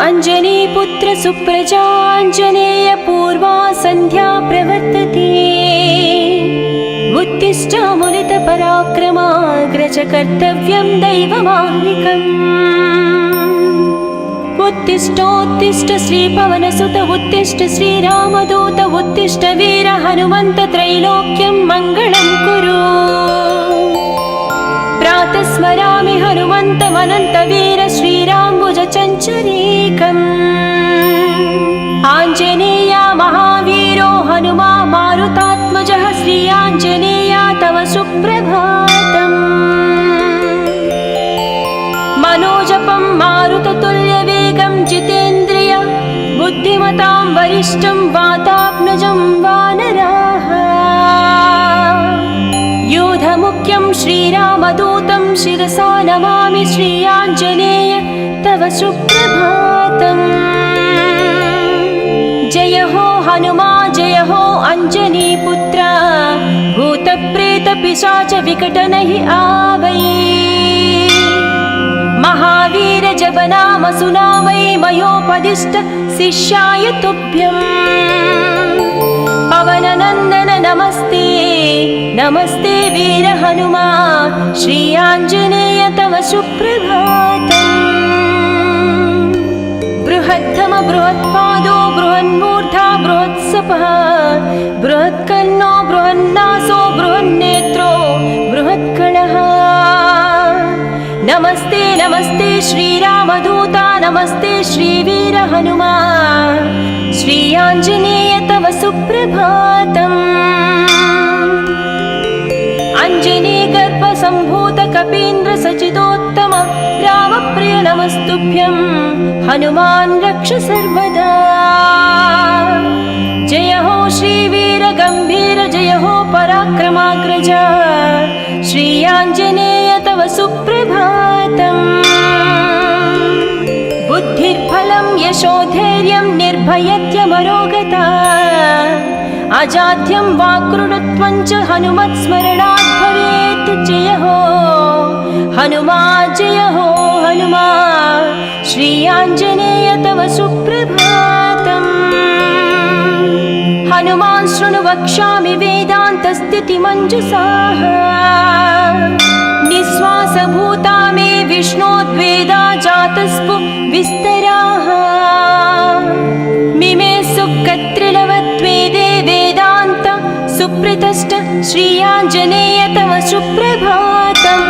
अंजनीपुत्र सुप्रजाञ्जनेय पूर्वा सन्ध्या प्रवर्तते। उत्तिष्ठ मुनितपराक्रमाग्रज कर्तव्यं दैवमाह्निकम्। उत्तिष्ठोत्तिष्ठ श्रीपवनसुत उत्तिष्ठ श्रीरामदूत उत्तिष्ठ वीर हनुमन्त त्रैलोक्यं मङ्गलं कुरु। प्रातः स्मरामि हनुमन्तमनन्तवीर श्रीराम्बुजचञ्चरीकम्। आञ्जनेया महावीरो हनुमा मारुतात्मजः श्रीयाञ्जनेया तव सुप्रभातम्। मनोजपं मारुततुल्यवेगं जितेन्द्रिय बुद्धिमतां वरिष्ठं वातात्मजं वानराः। योधमुख्यं श्रीरामदूतं शिरसा नमामि श्रीयाञ्जनेय तव सुप्रभातम्। जय हो हनुमा जय हो अंजनीपुत्र भूतप्रेतपिशाच विकटनहि आवै। महावीर जप नाम सुनावै मयोपदिष्ट शिष्याय तुभ्यम्। पवननन्दन नमस्ते नमस्ते वीर हनुमा श्रीयाञ्जनेय तव सुप्रभातम्। बृहत्तम बृहत्पादो बृहन्मूर्धा बृहत्सपः बृहत्कन्नो बृहन्नासो बृहन्नेत्रो बृहत्कणः। नमस्ते नमस्ते श्रीरामदूता नमस्ते श्रीवीर हनुमा श्रीयाञ्जनेय तव सुप्रभातम्। अञ्जनीगर्भसम्भूत कपीन्द्र सचिदोत्तम रामप्रिय नमस्तुभ्यं हनुमान् रक्ष सर्वदा। जय हो श्रीवीर गम्भीर जय हो पराक्रमाग्रज श्रीयाञ्जनेय तव सुप्रभातम्। बुद्धिर्बलं यशोधैर्यं निर्भयत्यमरोगता अजाड्यं वाक्कृतत्वं च हनुमत्स्मरणात् भवेत्। जय हो हनुमा जय हो हनुमा श्रीयाञ्जनेय तव सुप्रभातम्। हनुमान् शृणु वक्ष्यामि वेदान्तस्थितिमञ्जुषाः। निःश्वासभूता मे विष्णोद्वेदा जातस्पु विस्तराः। मिमे सुकत्रिलवत्वेदे वेदान्त सुप्रतिष्ठ श्रीयाञ्जनेय तव सुप्रभातम्।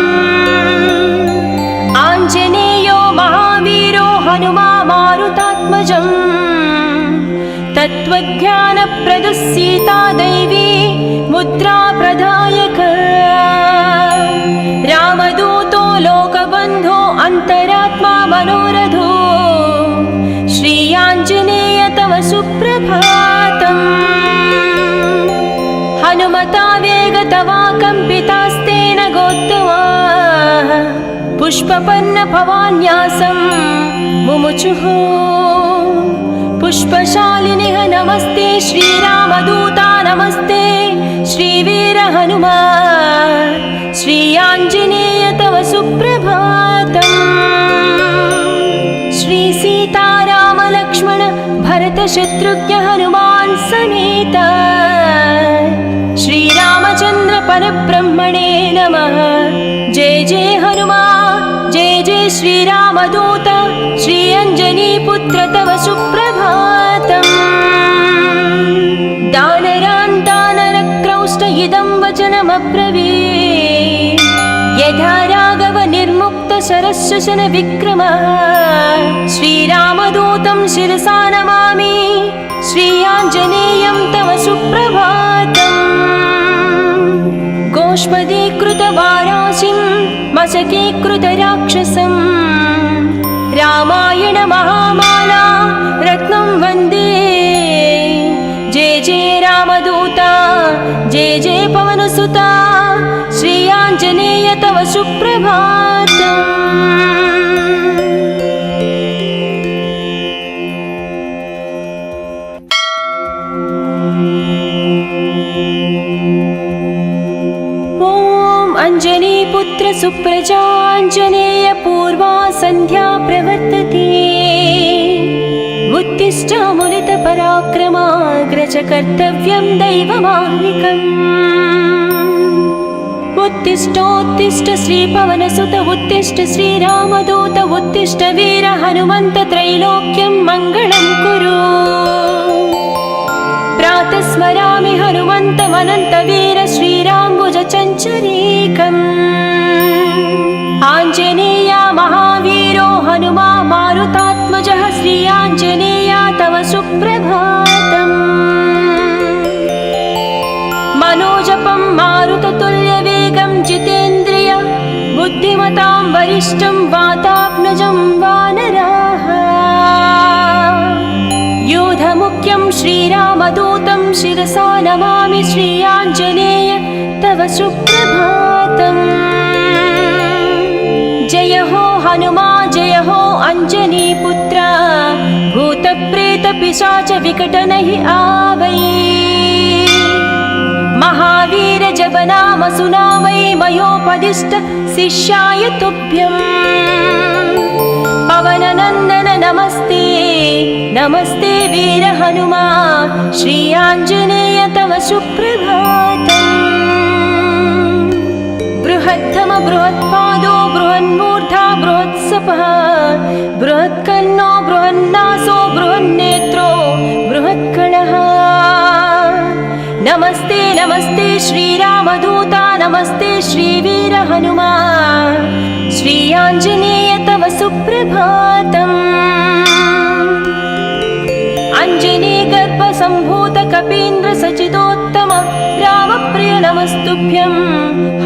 आञ्जनेयो महावीरो हनुमा मारुतात्मजम्। तत्त्वज्ञानप्रदः सीता दैवी मुद्रा प्रदायक। रामदूतो लोकबन्धो अन्तरात्मा मनोरथो श्रीयाञ्जनेय तव सुप्रभातम्। हनुमता वेगतवा कम्पितास्तेन गोत्तमाः पुष्पपन्न भवान्यासं मुमुचुः। पुष्पशालिनिः नमस्ते श्रीरामदूता नमस्ते श्रीवीर हनुमा श्रीयाञ्जनेय तव सुप्रभातम्। श्री सीताराम लक्ष्मण भरत शत्रुघ्न हनुमान् समेत श्रीरामचन्द्र परब्रह्मणे नमः। जय जय हनुमान् जय जय श्रीरामदूत श्रीअञ्जनीपुत्र तव सुप्रभातम्। दानरान् दानरक्रौष्ट इदं वचनमब्रवीत्। यथा राघव निर्मुक्त शरशशन विक्रमः श्रीरामदूतं शिरसा नमामि श्रीयाञ्जनेयं तव सुप्रभातम्। गोष्पदीकृतवाराशिं मशकीकृतराक्षसं रामायण महामाला रत्नं वन्दे। जय जय रामदूता जय जय पवनसुता श्रीयाञ्जनेय तव सुप्रभातम्। अंजनीपुत्र सुप्रजाञ्जनेय पूर्वा सन्ध्या प्रवर्तते। उत्तिष्ठामुलितपराक्रमाग्रज कर्तव्यं दैवमाह्निकम् उत्तिष्ठोत्तिष्ठ श्रीपवनसुत उत्तिष्ठ श्रीरामदूत उत्तिष्ठ वीर हनुमन्त त्रैलोक्यं मङ्गलं कुरु प्रातः स्मरामि हनुमन्तमनन्तवीर श्रीराम्बुजचञ्चरीकम् आञ्जनेया महावीरो हनुमा मारुतात्मजः श्री आञ्जनेया तव सुप्रभातम् मनोजपं मारुततुल्यवेगं जितेन्द्रिय बुद्धिमतां वरिष्ठं वातात्मजं वानराः योधमुख्यं श्रीरामदूतं शिरसा नमामि श्री आञ्जनेय तव सुप्रभातम् जय हो हनुमा जय हो अञ्जनीपुत्र भूतप्रेतपिशाच विकटनहि आवै महावीर जपनाम सुनावै मयोपदिष्ट शिष्याय तुभ्यम् पवननन्दन नमस्ते नमस्ते वीर हनुमा श्री आञ्जनेय तव सुप्रभातम् बृहत्तम बृहत्पादो बृहन्मूर्धा बृहत्सपः बृहत्कर्णो बृहन्नासो बृहन्नेत्रो बृहत्कणः नमस्ते नमस्ते श्रीरामदूता नमस्ते श्रीवीर हनुमा श्री आञ्जनेय तव सुप्रभातम् अञ्जनीगर्भसम्भूत कपीन्द्र सचिदोत्तम रामप्रिय नमस्तुभ्यं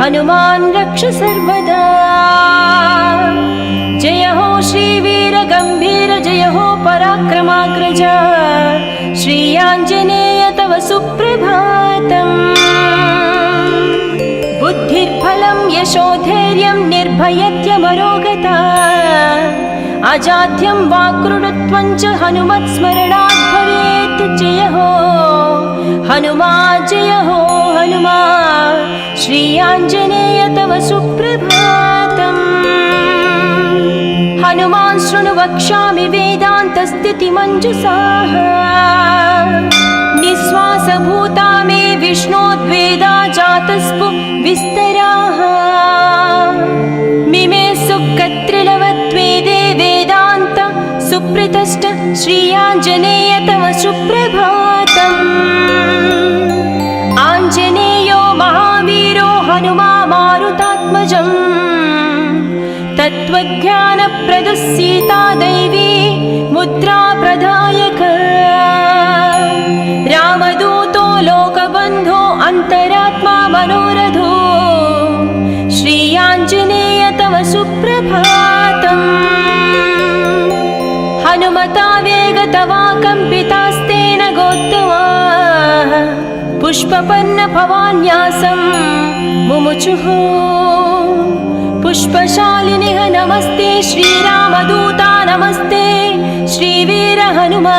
हनुमान् रक्ष सर्वदा जय हो श्रीवीर गम्भीर जय हो पराक्रमाग्रज श्री आञ्जनेय तव सुप्रभातम् बुद्धिर्बलं यशोधैर्यं निर्भयत्यमरोगता अजाड्यं वाक्कृतत्वं च हनुमत्स्मरणात् भवेत् जय हो हनुमा जय हो हनुमा श्री आञ्जनेय तव सुप्रभातम् हनुमान् शृणु वक्ष्यामि वेदान्तस्थितिमञ्जुषाः निःश्वासभूता मे विष्णोद्वेदा जातस्पु विस्तराः मिमे सुकत्रिलवत्वेदे वेदान्त सुप्रतिष्ठ श्री आञ्जनेय तव सुप्रभातम् आञ्जनेयो महावीरो हनुमा मारुतात्मजम् तत्त्वज्ञानप्रदः सीता दैवी मुद्रा प्रदायक रामदूतो लोकबन्धो अन्तरात्मा मनोरथो श्री आञ्जनेय तव सुप्रभातम् हनुमता वेगतवा कम्पितास्तेन गोत्तमा पुष्पपन्न भवान्यासं मुमुचुः पुष्पशालिनिः नमस्ते श्रीरामदूता नमस्ते श्रीवीर हनुमा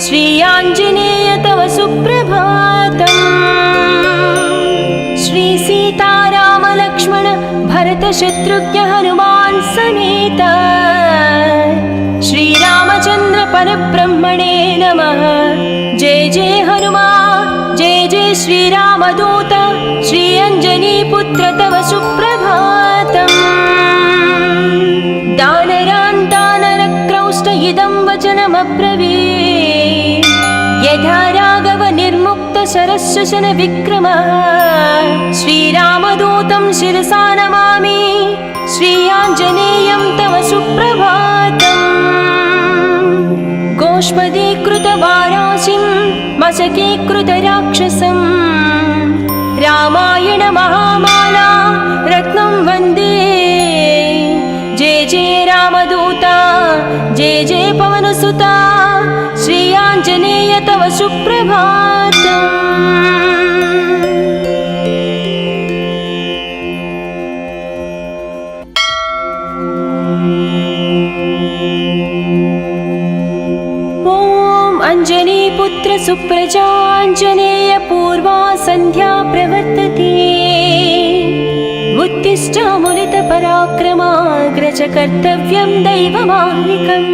श्री आञ्जनेय तव सुप्रभातम् श्री सीताराम लक्ष्मण भरत शत्रुघ्न हनुमान् समेत श्रीरामचन्द्र परब्रह्मणे नमः जय जय हनुमा जय जय श्रीरामदूत श्री अञ्जनीपुत्र तव सुप्रभातम् दानरान् दानरक्रौष्ट इदं वचनमब्रवीत् यथा राघव निर्मुक्त शरशशन विक्रमः श्रीरामदूतं शिरसा नमामि श्री आञ्जनेयं तव सुप्रभातम् गोष्पदीकृतवाराशिं मशकीकृतराक्षसं रामायण महामाला रत्नं वन्दे जय जय रामदूता जय जय पवनसुता श्री आञ्जनेय तव सुप्रभातम् अंजनीपुत्र सुप्रजाञ्जनेय पूर्वा सन्ध्या प्रवर्तते उत्तिष्ठामुलितपराक्रमाग्रज कर्तव्यं दैवमाह्निकम्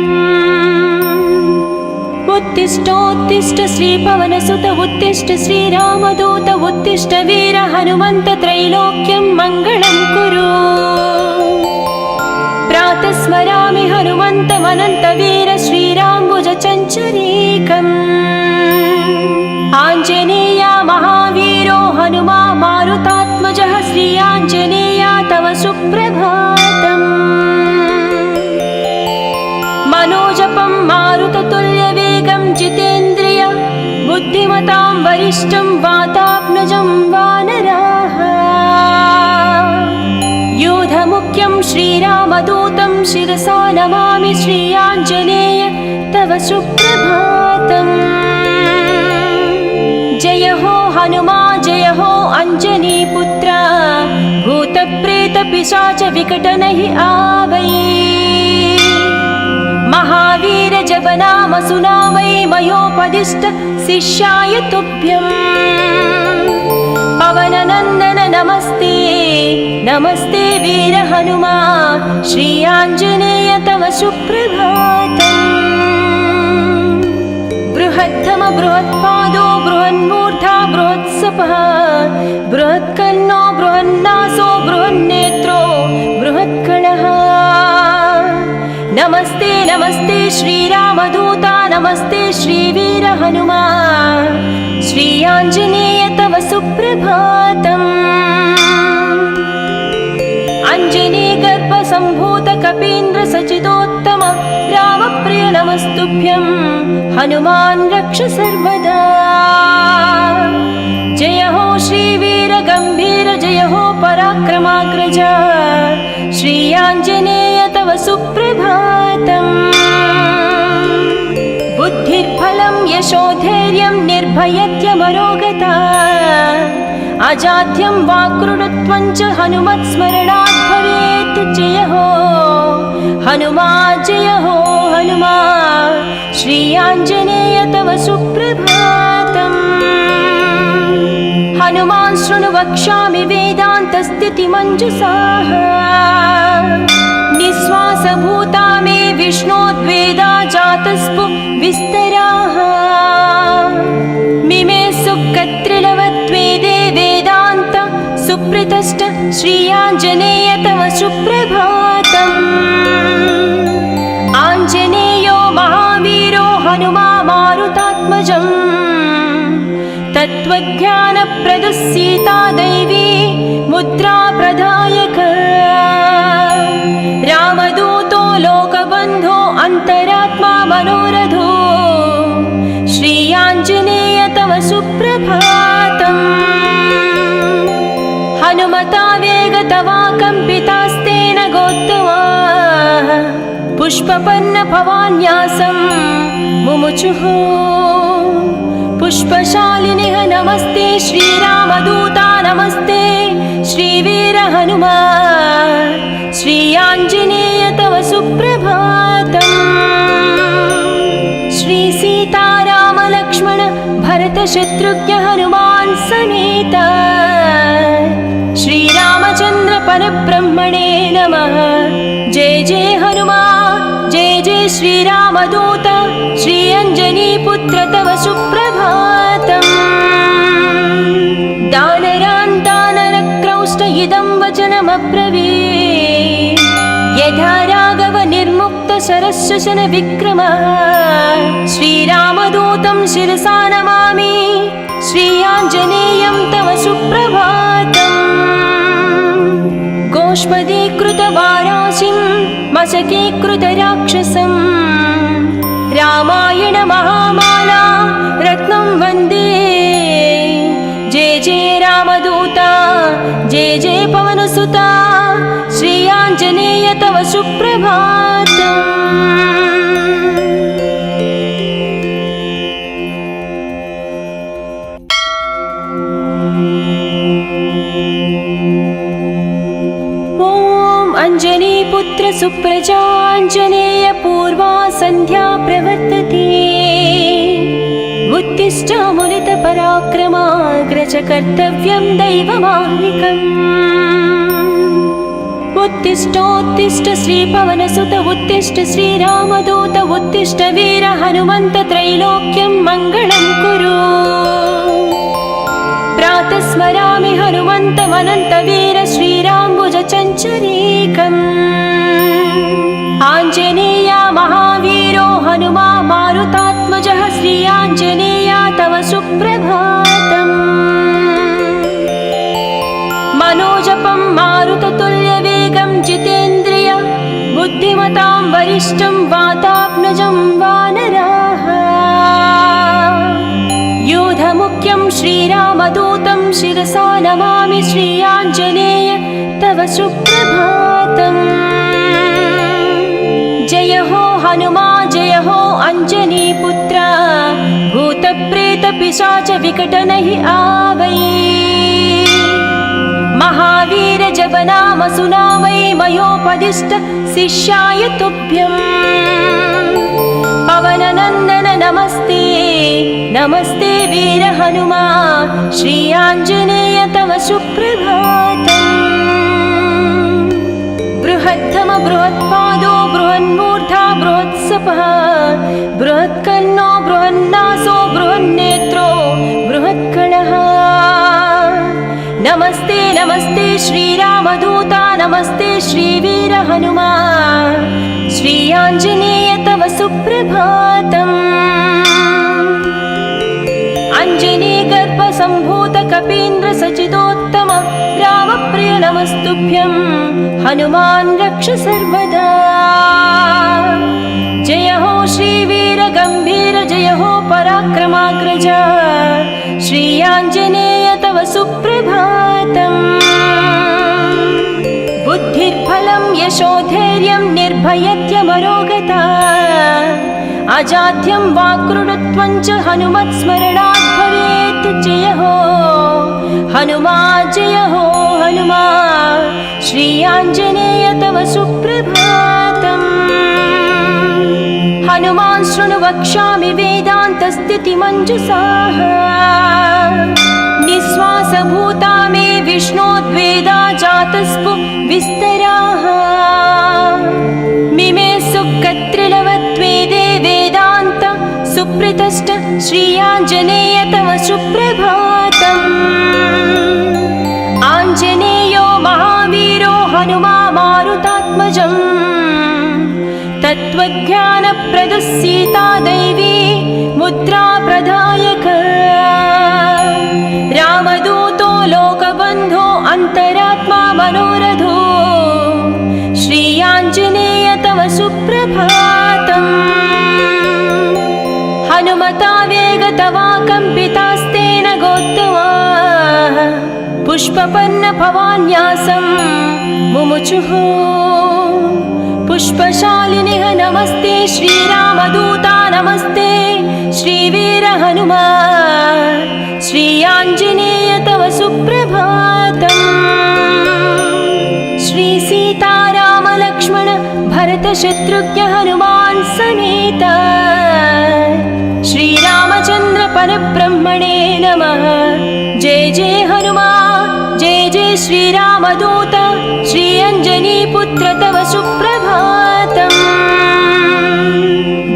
उत्तिष्ठोत्तिष्ठ श्रीपवनसुत उत्तिष्ठ श्रीरामदूत उत्तिष्ठ वीर हनुमन्त त्रैलोक्यं मङ्गलं कुरु। प्रातः स्मरामि हनुमन्तमनन्तवीर श्रीराम्बुजचञ्चरीकम्। आञ्जनेया महावीरो हनुमा मारुतात्मजः श्री आञ्जनेया तव सुप्रभातम्। मनोजपं मारुततुल्यवेगं जितेन्द्रिय बुद्धिमतां वरिष्ठं वातात्मजं वानराः। योधमुख्यं श्रीरामदूतं शिरसा नमामि श्री आञ्जनेय तव सुप्रभातम्। जय हो हनुमा जय हो अञ्जनीपुत्र भूतप्रेतपिशाच विकटनहि आवै। महावीर जपनाम सुनामै मयोपदिष्ट शिष्याय तुभ्यम्। पवननन्दन नमस्ते नमस्ते वीर हनुमा श्री आञ्जनेय तव सुप्रभातम्। बृहत्तम बृहत्पादो बृहन्मूर्धा बृहत्सपः बृहत्कर्णो बृहन्नासो बृहन्नेत्रो बृहत्कणः। नमस्ते नमस्ते श्रीरामदूता नमस्ते श्रीवीर हनुमा श्री आञ्जनेय तव सुप्रभातम्। अञ्जनीगर्भसम्भूत कपीन्द्र सचिदोत्तम रामप्रिय नमस्तुभ्यं हनुमान् रक्ष सर्वदा। जय हो श्रीवीर गम्भीर जय हो पराक्रमाग्रज श्री आञ्जनेय तव सुप्रभातम्। बुद्धिर्बलं यशोधैर्यं निर्भयत्यमरोगता अजाड्यं वाक्कृतत्वं च हनुमत्स्मरणात् भवेत्। जय हो हनुमा जय हो हनुमा श्री आञ्जनेय तव सुप्रभातम्। हनुमान् शृणु वक्ष्यामि वेदान्तस्थितिमञ्जुषाः निःश्वासभूता मे विष्णोद्वेदा जातस्पु विस्तराः। मिमे सुकत्रिलवत्वेदे वेदान्त सुप्रतिष्ठ श्री आञ्जनेय तव सुप्रभातम्। आञ्जनेयो महावीरो हनुमा मारुतात्मजम् तत्त्वज्ञानप्रदः सीता दैवी मुद्रा प्रदायक। रामदूतो लोकबन्धो अन्तरात्मा मनोरथो श्री आञ्जनेय तव सुप्रभातम्। हनुमता वेगतवा कम्पितास्तेन गोत्तमा पुष्पपन्न भवान्यासं मुमुचुः। पुष्पशालिनिः नमस्ते श्रीरामदूता नमस्ते श्रीवीर हनुमा श्री आञ्जनेय तव सुप्रभातम्। श्री सीताराम लक्ष्मण भरत शत्रुघ्न हनुमान् समेत श्रीरामचन्द्र परब्रह्मणे नमः। जय जय हनुमा जय जय श्रीरामदूत श्री अञ्जनीपुत्र तव सुप्रभातम्। दानरान् दानरक्रौष्ट इदं वचनमब्रवीत् यथा राघव निर्मुक्त शरशशन विक्रमः। श्रीरामदूतं शिरसा नमामि श्री आञ्जनेयं तव सुप्रभातम्। गोष्पदीकृतवाराशिं मशकीकृतराक्षसं रामायण महामाला रत्नं वन्दे। जय जय रामदूता जय जय पवनसुता श्री आञ्जनेय तव सुप्रभातम्। अञ्जनीपुत्र सुप्रजाञ्जनेय पूर्वा सन्ध्या प्रवर्तते। उत्तिष्ठ मुनितपराक्रमाग्रज कर्तव्यं दैवमाह्निकम्। उत्तिष्ठोत्तिष्ठ श्रीपवनसुत उत्तिष्ठ श्रीरामदूत उत्तिष्ठ वीर हनुमन्त त्रैलोक्यं मङ्गलं कुरु। प्रातः स्मरामि हनुमन्तमनन्तवीर श्रीराम्बुजचञ्चरीकम्। आञ्जनेया महावीरो हनुमा मारुतात्मजः श्री आञ्जनेया तव सुप्रभातम्। मनोजपं मारुततुल्यवेगं जितेन्द्रिय बुद्धिमतां वरिष्ठं वातात्मजं वानराः। योधमुख्यं श्रीरामदूतं शिरसा नमामि श्री आञ्जनेय तव सुप्रभातम्। जय हो हनुमा जय हो अञ्जनीपुत्र भूतप्रेतपिशाच विकटनहि आवै। महावीर जप नाम सुनामै मयोपदिष्ट शिष्याय तुभ्यम्। पवननन्दन नमस्ते नमस्ते वीर हनुमा श्री आञ्जनेय तव सुप्रभातम्। बृहद्धम बृहत्पादो बृहन्मूर्धा बृहत्सपः बृहत्कर्णो बृहन्नासो बृहन्नेत्रो बृहत्कणः। नमस्ते नमस्ते श्रीरामदूता नमस्ते श्रीवीर हनुमा श्री आञ्जनेय तव सुप्रभातम्। अञ्जनीगर्भसम्भूत कपीन्द्र सचिदोत्तम रामप्रिय नमस्तुभ्यं हनुमान् रक्ष सर्वदा। जय हो श्रीवीर गम्भीर जय हो पराक्रमाग्रज श्री आञ्जनेय तव सुप्रभातम्। बुद्धिर्बलं यशोधैर्यं निर्भयत्यमरोगता अजाड्यं वाक्कृतत्वं च हनुमत्स्मरणात् भवेत्। जय हो हनुमा जय हो हनुमा श्री आञ्जनेय तव सुप्रभातम्। हनुमान् शृणु वक्ष्यामि वेदान्तस्थितिमञ्जुषाः। निःश्वासभूता मे विष्णोद्वेदा जातस्पु विस्तराः। मिमे सुकत्रिलवत्वेदे वेदान्त सुप्रतिष्ठ श्री आञ्जनेय तव सुप्रभातम्। आञ्जनेयो महावीरो हनुमा मारुतात्मजम्। तत्त्वज्ञानप्रदः सीता दैवी मुद्रा प्रदायक। रामदूतो लोकबन्धो अन्तरात्मा मनोरथो श्री आञ्जनेय तव सुप्रभातम्। हनुमता वेगतवा कम्पितास्तेन गोत्तमा पुष्पपन्न भवान्यासं मुमुचुः। पुष्पशालिनिः नमस्ते श्रीरामदूता नमस्ते श्रीवीर हनुमा श्री आञ्जनेय तव सुप्रभातम्। श्री सीताराम लक्ष्मण भरत शत्रुघ्न हनुमान् समेत श्रीरामचन्द्र परब्रह्मणे नमः। जय जय हनुमा जय जय श्रीरामदूत श्री अञ्जनीपुत्र तव सुप्रभातम्।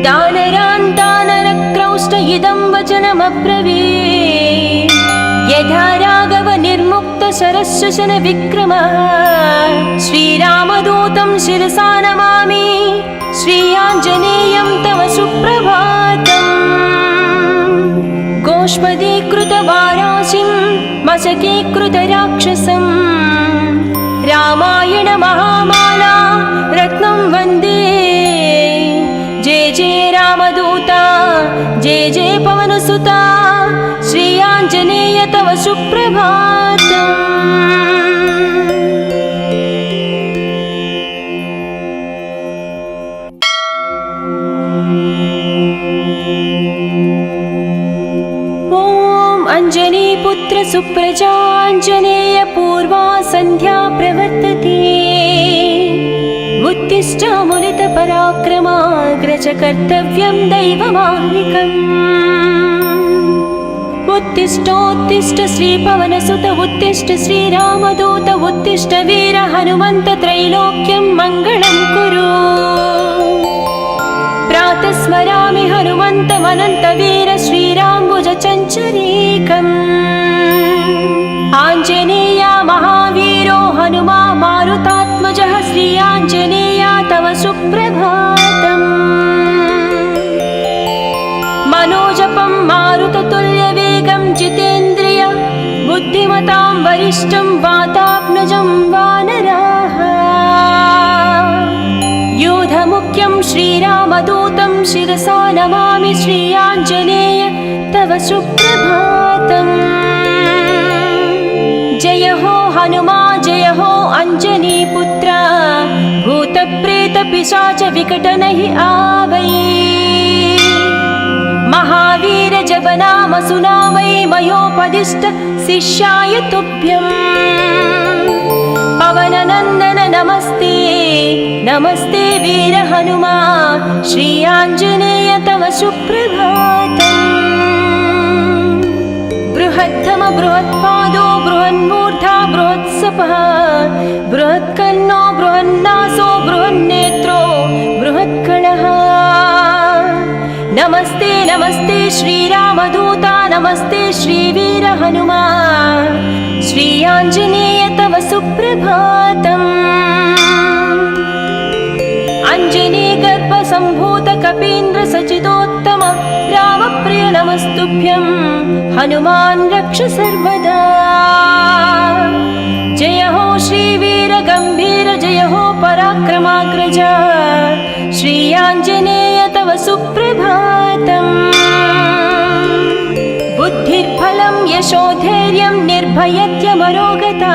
दानरान् दानरक्रौष्ट इदं वचनमब्रवीत्। यथा राघव निर्मुक्त शरशशन विक्रमः श्रीरामदूतं शिरसा नमामि श्री आञ्जनेयं तव सुप्रभातम्। गोष्पदीकृतवाराशिं मशकीकृतराक्षसं रामायण महामाला रत्नं वन्दे। जय जय रामदूता जय जय पवनसुता श्री आञ्जनेय तव सुप्रभातम्। अञ्जनीपुत्र सुप्रजाञ्जनेय पूर्वा सन्ध्या प्रवर्तते। उत्तिष्ठामुलितपराक्रमाग्रज कर्तव्यं दैवमाह्निकम्। उत्तिष्ठोत्तिष्ठ श्रीपवनसुत उत्तिष्ठ श्रीरामदूत उत्तिष्ठ वीर हनुमन्त त्रैलोक्यं मङ्गलं कुरु। प्रातः स्मरामि हनुमन्तमनन्तवीर श्रीराम्बुजचञ्चरीकम्। आञ्जनेया महावीरो हनुमा मारुतात्मजः श्री आञ्जनेया तव सुप्रभातम्। मनोजपं मारुततुल्यवेगं जितेन्द्रिय बुद्धिमतां वरिष्ठं वातात्मजं वानराः। योधमुख्यं श्रीरामदूतं शिरसा नमामि श्री आञ्जनेय तव सुप्रभातम्। जय हो हनुमा जय हो अंजनीपुत्र भूतप्रेतपिशाच विकट नहीं आवै। महावीर जब नाम सुनावै मयोपदिष्ट शिष्याय तुभ्यम्। पवननन्दन नमस्ते नमस्ते वीर हनुमा श्री आञ्जनेय तव सुप्रभातम्। बृहद्धम बृहत्पादो बृहन्मूर्धा बृहत्सपः बृहत्कन्नो बृहन्नासो बृहन्नेत्रो बृहत्कणः। नमस्ते नमस्ते श्रीरामदूता नमस्ते श्रीवीर हनुमा श्री आञ्जनेय तव सुप्रभातम्। अञ्जनीगर्भसम्भूत कपीन्द्र सचिदोत्तम रामप्रिय नमस्तुभ्यं हनुमान् रक्ष सर्वदा। जय हो श्रीवीर गम्भीर जय हो पराक्रमाग्रज श्री आञ्जनेय तव सुप्रभातम्। बुद्धिर्बलं यशोधैर्यं निर्भयत्यमरोगता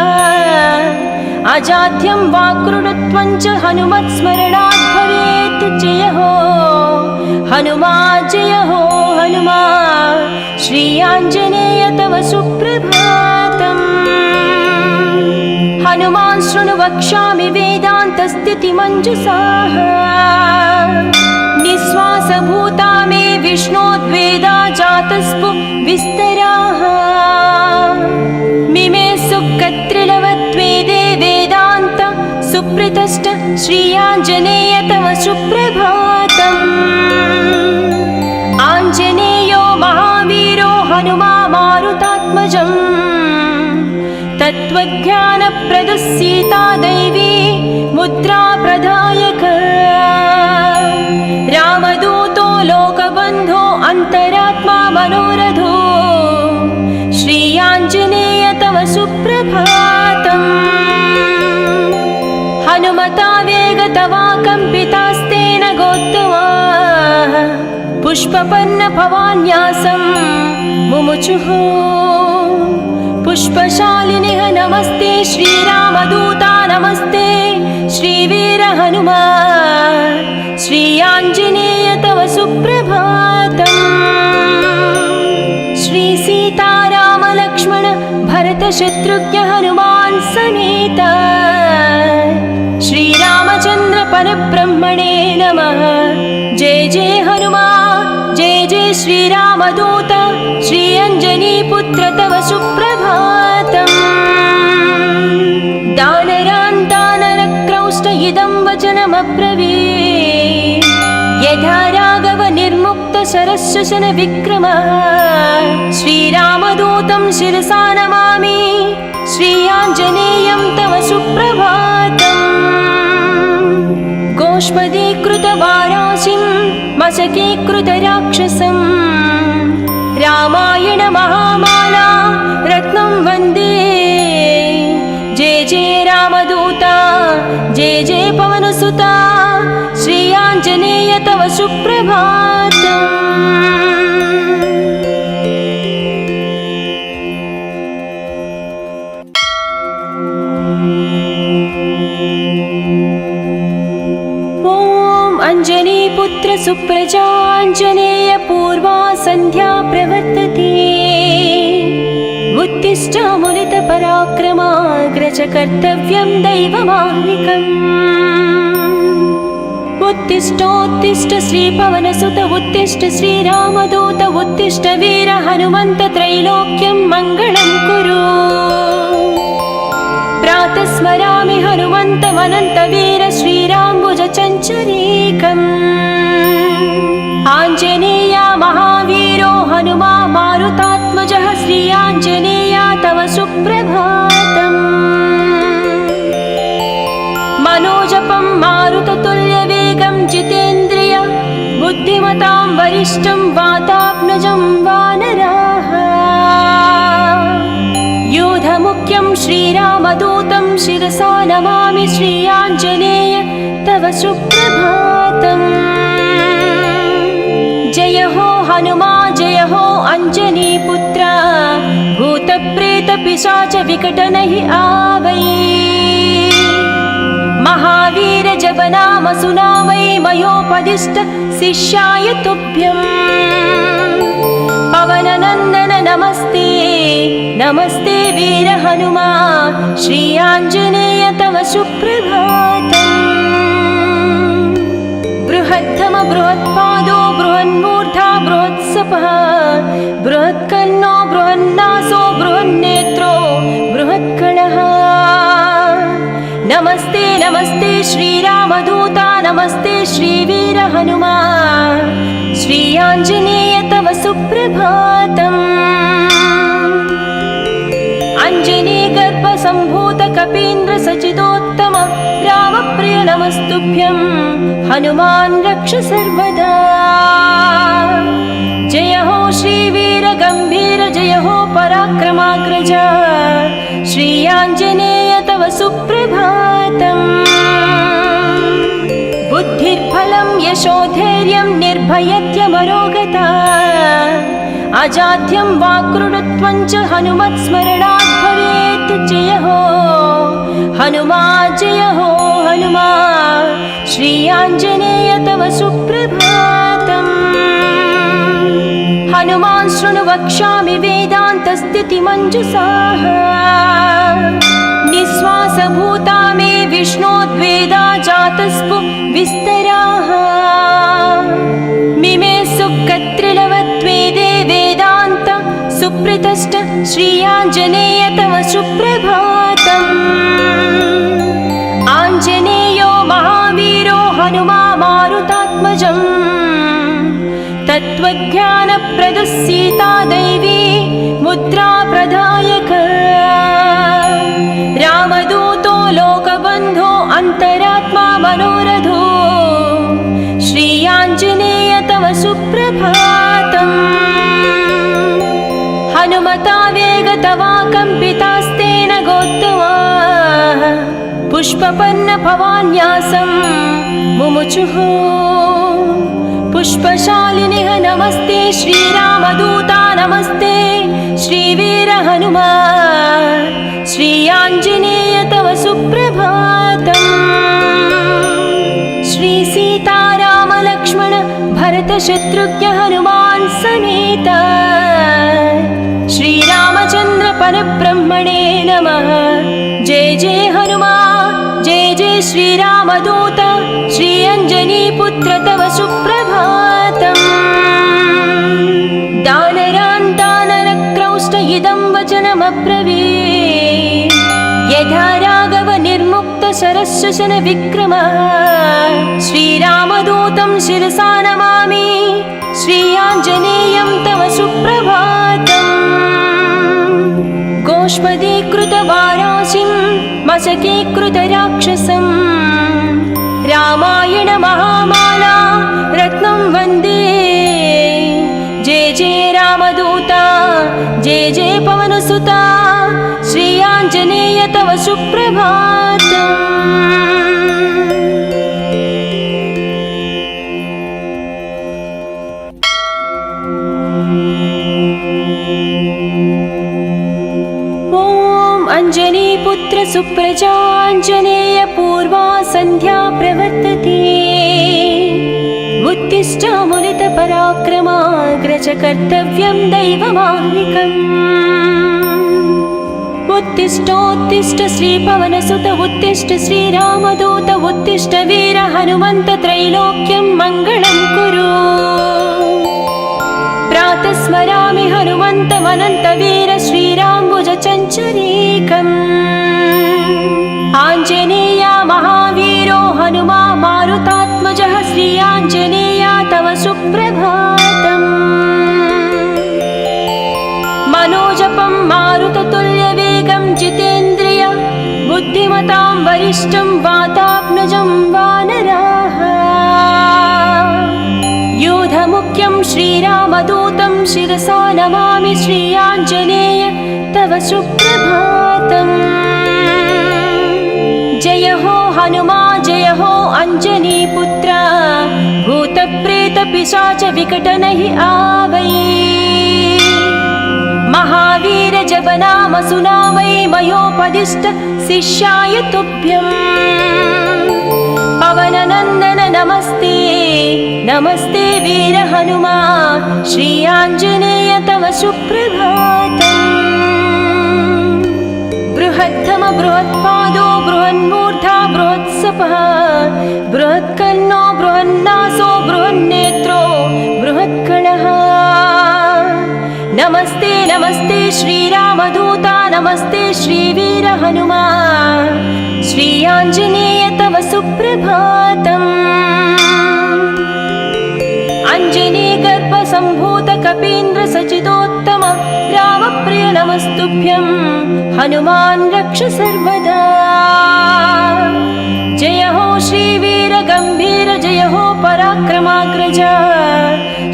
अजाड्यं वाक्कृतत्वं च हनुमत्स्मरणात् भवेत्। जय हो हनुमा जय हो हनुमा श्री आञ्जनेय तव सुप्रभातम्। हनुमान् शृणु वक्ष्यामि वेदान्तस्थितिमञ्जुषाः। निःश्वासभूता मे विष्णोद्वेदा जातस्पु विस्तराः। मिमे सुकत्रिलवत्वेदे वेदान्त सुप्रतिष्ठ श्री आञ्जनेय तव सुप्रभातम्। आञ्जनेयो महावीरो हनुमा मारुतात्मजम्। तत्त्वज्ञानप्रदः सीता दैवी मुद्रा प्रदायक। रामदूतो लोकबन्धो अन्तरात्मा मनोरथो श्री आञ्जनेय तव सुप्रभातम्। हनुमता वेगतवा कम्पितास्तेन गोत्तमा पुष्पपन्न भवान्यासं मुमुचुः। पुष्पशालिनिः नमस्ते श्रीरामदूता नमस्ते श्रीवीर हनुमा श्री आञ्जनेय तव सुप्रभातम्। श्री सीताराम लक्ष्मण भरत शत्रुघ्न हनुमान् समेत श्रीरामचन्द्र परब्रह्मणे नमः। जय जय हनुमा जय जय श्रीरामदूत श्री अञ्जनीपुत्र तव सुप्रभातम्। दानरान् दानरक्रौष्ट इदं वचनमब्रवीत्। यथा राघव निर्मुक्त शरशशन विक्रम श्रीरामदूतं शिरसा नमामि श्री आञ्जनेयं तव सुप्रभातम्। गोष्पदीकृतवाराशिं मशकीकृतराक्षसं रामायण महामाला रत्नं वन्दे। जय जय रामदूता जय जय पवनसुता श्री आञ्जनेय तव सुप्रभातम्। अंजनीपुत्र सुप्रजाञ्जनेय पूर्वा सन्ध्या प्रवर्तते। उत्तिष्ठ मुनितपराक्रमाग्रज कर्तव्यं दैवमाह्निकम्। उत्तिष्ठोत्तिष्ठ श्रीपवनसुत उत्तिष्ठ श्रीरामदूत उत्तिष्ठ वीर हनुमन्त त्रैलोक्यं मङ्गलं कुरु। प्रातः स्मरामि हनुमन्तमनन्तवीर श्रीराम्बुजचञ्चरीकम्। आञ्जनेया महावीरो हनुमा मारुतात्मजः श्री आञ्जनेया तव सुप्रभातम्। मनोजपं मारुततुल्यवेगं जितेन्द्रिय बुद्धिमतां वरिष्ठं वातात्मजं वानराः। योधमुख्यं श्रीरामदूतं शिरसा नमामि श्री आञ्जनेय तव सुप्रभातम्। जय हो हनुमा जय हो अञ्जनीपुत्र भूतप्रेतपिशाच विकटनहि आवै। महावीर जप नाम सुनावै मयोपदिष्ट शिष्याय तुभ्यम्। पवननन्दन नमस्ते नमस्ते वीर हनुमा श्री आञ्जनेय तव सुप्रभातम्। बृहत्तम बृहत्पादो बृहन्मूर्धा बृहत्सपः बृहत्कन्नो बृहन्नासो बृहन्नेत्रो बृहत्कणः। नमस्ते नमस्ते श्रीरामदूता नमस्ते श्रीवीर हनुमा श्री आञ्जनेय तव सुप्रभातम्। अञ्जनीगर्भसम्भूत कपीन्द्र सचिदोत्तम रामप्रिय नमस्तुभ्यं हनुमान् रक्ष सर्वदा। जय हो श्रीवीर गम्भीर जय हो पराक्रमाग्रज श्री आञ्जनेय तव सुप्रभातम्। बुद्धिर्बलं यशोधैर्यं निर्भयत्यमरोगता अजाड्यं वाक्कृतत्वं च हनुमत्स्मरणात् भवेत्। जय हो हनुमा जय हो हनुमा श्री आञ्जनेय तव सुप्रभातम्। हनुमान् शृणु वक्ष्यामि वेदान्तस्थितिमञ्जुषाः। निःश्वासभूता मे विष्णोद्वेदा जातस्पु विस्तराः। मिमे सुकत्रिलवत्वेदे वेदान्त सुप्रतिष्ठ श्री आञ्जनेय तव सुप्रभातम्। आञ्जनेयो महावीरो हनुमा मारुतात्मजम्। तत्त्वज्ञानप्रदः सीता दैवी मुद्रा प्रदायक। रामदूतो लोकबन्धो अन्तरात्मा मनोरथो श्री आञ्जनेय तव सुप्रभातम्। हनुमता वेगतवा कम्पितास्तेन गोत्तमाः पुष्पपन्न भवान्यासं मुमुचुः। पुष्पशालिनिः नमस्ते श्रीरामदूता नमस्ते श्रीवीर हनुमा श्री आञ्जनेय तव सुप्रभातम्। श्री सीताराम लक्ष्मण भरत शत्रुघ्न हनुमान् समेत श्रीरामचन्द्र परब्रह्मणे नमः। जय जय हनुमान् जय जय श्रीरामदूत श्री अञ्जनीपुत्र तव सुप्रभातम्। दानरान् दानरक्रौष्ट इदं वचनमब्रवीत्। यथा राघव निर्मुक्त शरशशन विक्रमः श्रीरामदूतं शिरसा नमामि श्री आञ्जनेयं तव सुप्रभातम्। गोष्पदीकृतवाराशिं मशकीकृतराक्षसं रामायण महामाला रत्नं वन्दे। जय जय रामदूता जय जय पवनसुता श्री आञ्जनेय तव सुप्रभातम्। अञ्जनीपुत्र सुप्रजाञ्जनेय पूर्वा सन्ध्या प्रवर्तते। उत्तिष्ठामुलितपराक्रमाग्रज कर्तव्यं दैवमाह्निकम्। उत्तिष्ठोत्तिष्ठ श्रीपवनसुत उत्तिष्ठ श्रीरामदूत उत्तिष्ठ वीर हनुमन्त त्रैलोक्यं मङ्गलं कुरु। प्रातः स्मरामि हनुमन्तमनन्तवीर श्रीराम्बुजचञ्चरीकम्। आञ्जनेया महावीरो हनुमा मारुतात्मजः श्री आञ्जनेया तव सुप्रभातम्। मनोजपं मारुततुल्यवेगं जितेन्द्रिय बुद्धिमतां वरिष्ठं वातात्मजं वानराः। योधमुख्यं श्रीरामदूतं शिरसा नमामि श्री आञ्जनेय तव सुप्रभातम्। जय हो हनुमा जय हो अञ्जनीपुत्र भूतप्रेतपिशाच विकटनहि आवै। महावीर जपनाम सुनावै मयोपदिष्ट शिष्याय तुभ्यम्। पवननन्दन नमस्ते नमस्ते वीर हनुमा श्री आञ्जनेय तव सुप्रभातम्। बृहत्तम बृहत्पादो बृहन्मूर्धा बृहत्सपः बृहत्कर्णो बृहन्नासो बृहन्नेत्रो बृहत्कणः। नमस्ते नमस्ते श्रीरामदूता नमस्ते श्रीवीर हनुमा श्री आञ्जनेय तव सुप्रभातम्। अञ्जनीगर्भसम्भूत कपीन्द्र सचिदोत्तम रामप्रिय नमस्तुभ्यं हनुमान् रक्ष सर्वदा। जय हो श्रीवीर गम्भीर जय हो पराक्रमाग्रज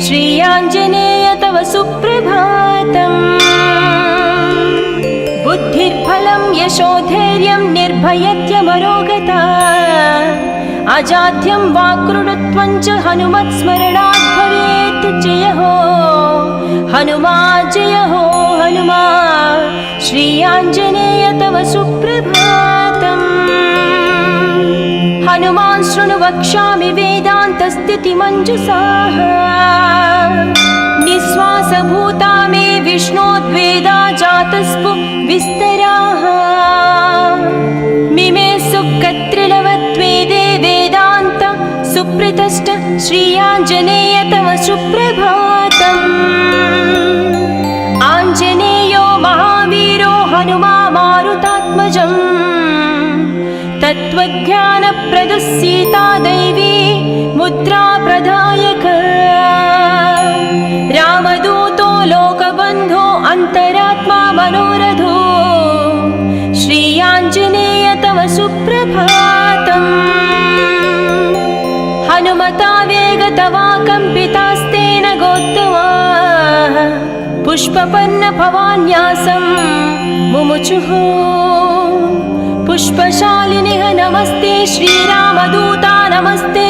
श्री आञ्जनेय तव सुप्रभातम्। बुद्धिर्बलं यशोधैर्यं निर्भयत्यमरोगता अजाड्यं वाक्कृतत्वं च हनुमत्स्मरणात् भवेत्। जय हो हनुमा जय हो हनुमा श्री आञ्जनेय तव सुप्रभातम्। हनुमान् शृणु वक्ष्यामि वेदान्तस्थितिमञ्जुषाः निःश्वासभूता मे विष्णोद्वेदा जातस्पु विस्तराः। मिमे सुकत्रिलवत्वेदे वेदान्त सुप्रतिष्ठ श्री आञ्जनेय तव सुप्रभातम्। आञ्जनेयो महावीरो हनुमा मारुतात्मजम् तत्त्वज्ञानप्रदः सीता दैवी मुद्रा प्रदायक। रामदूतो लोकबन्धो अन्तरात्मा मनोरथो श्री आञ्जनेय तव सुप्रभातम्। हनुमता वेगतवा कम्पितास्तेन गोत्तमाः पुष्पपन्न भवान्यासं मुमुचुः। पुष्पशालिनिः नमस्ते श्रीरामदूता नमस्ते